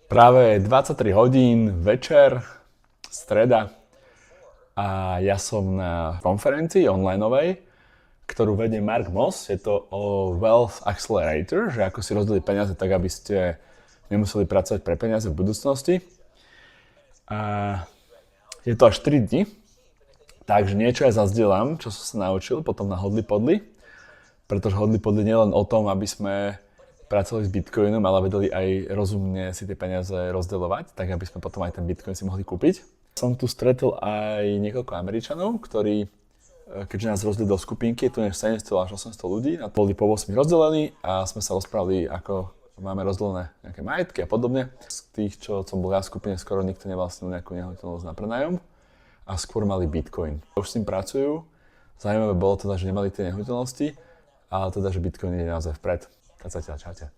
Práve 23 hodín, večer, streda a ja som na konferencii onlineovej, ktorú vedie Mark Moss. Je to o Wealth Accelerator, že ako si rozdeliť peniaze tak, aby ste nemuseli pracovať pre peniaze v budúcnosti. A je to až 4 dni, takže niečo ja zazdielam, čo som sa naučil potom na Hodly Podly, pretože Hodly Podly nie len o tom, aby sme pracovali s Bitcoinom, ale vedeli aj rozumne si tie peniaze rozdeľovať, tak aby sme potom aj ten Bitcoin si mohli kúpiť. Som tu stretol aj niekoľko Američanov, ktorí, keďže nás rozdelili do skupinky, tu je 700 až 800 ľudí, a boli po 8 rozdelení a sme sa rozprávali, ako máme rozdelené nejaké majetky a podobne. Z tých, čo som bol ja v skupine, skoro nikto nevlastnil nejakú nehnuteľnosť na prenájom a skôr mali Bitcoin. Už s tým pracujú. Zaujímavé bolo teda, že nemali tie nehnuteľnosti, ale teda, že Bitcoin ide naozaj vpred. Tak zatiaľ čaute.